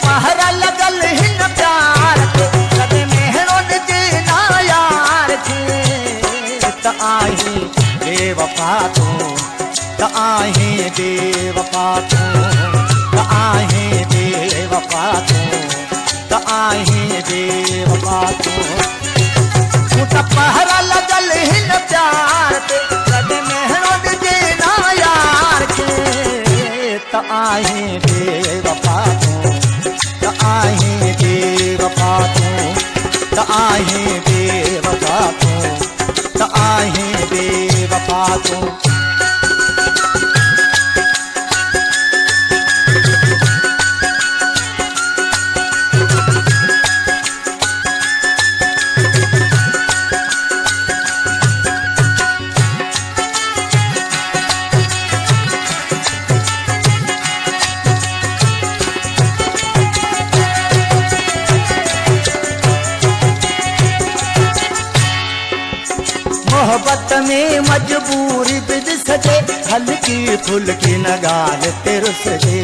पहरा लगल हिन प्यार के कदे मेहरों जे ना यार के त आहे बेवफा तू त आहे बेवफा तू त आहे बेवफा तू त आहे बेवफा तू त पहरा लगल हिन प्यार के कदे मेहरों जे ना यार के त आहे बेवफा तू त आहे बेवफा तू त आहे बेवफा तू त आहे बेवफा तू मोहब्बत में मजबूरी बिद सजे हल्की फुल्की नगाल तेरे सजे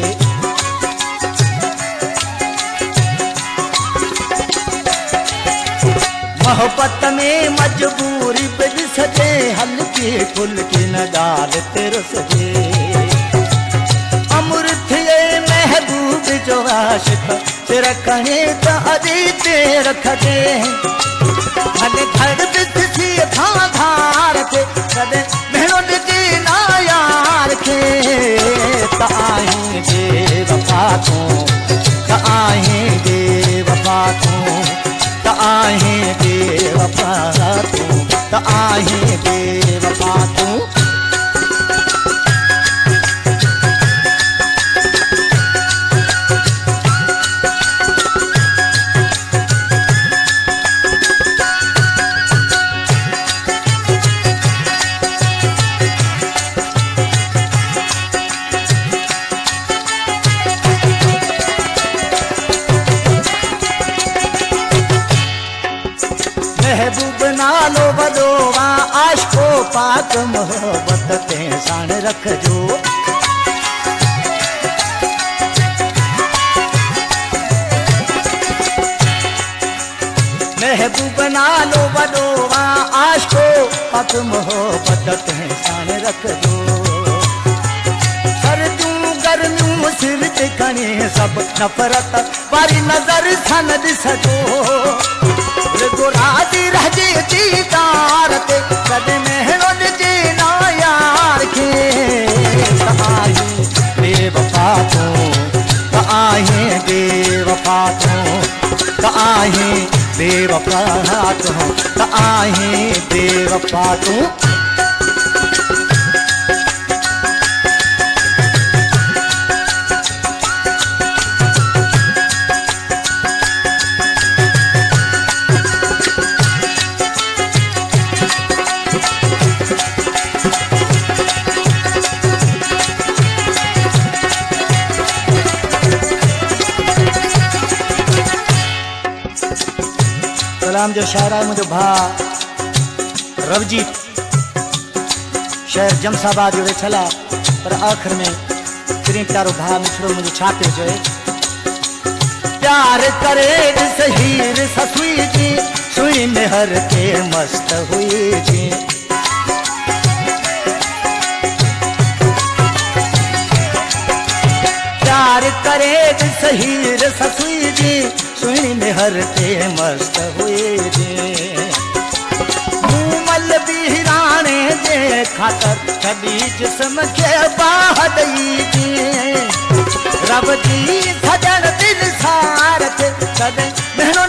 मोहब्बत में मजबूरी बिद सजे हल्की फुल्की नगाल तेरे सजे अमृत ये महबूब जो आशिक तेरा कहे तो अजी तेरा खजे हले धड़ बिद सी था धार के कदे मेहरों जे ना यार के त आहे बेवफा तू त आहे बेवफा तू त आहे बेवफा तू त आहे बेवफा तू महबूब नालो बदोवा आशको पाक मोहब्बत ते साण रखजो महबूब नालो बदोवा आशको पाक मोहब्बत ते साण रखजो सर्दियों गर्मियों सिर ते खणे सब नफरत वारी नजर सन ॾिसजो राजी रहजे दीदार ते कदे मेहरों जे ना यार के त आहे बेवफा तू त आहे बेवफा तू त आहे बेवफा तू त आहे बेवफा तू सलाम जो शायर है मुझे भा रवजीत शहर जमसाबाद जो वेठला पर आखिर में तेरी प्यारो भा मिठड़ो मुझे छापे जो है प्यार करे सहीर ससुई जी सुई में हर के मस्त हुई जी प्यार करे सहीर ससुई जी सुई में हर के मस्त हुए जे मूमल बिहराने जे खातर छड़ी जिस्म के बाह दई जे रब जी सजन दिल सार के कदे मेहरों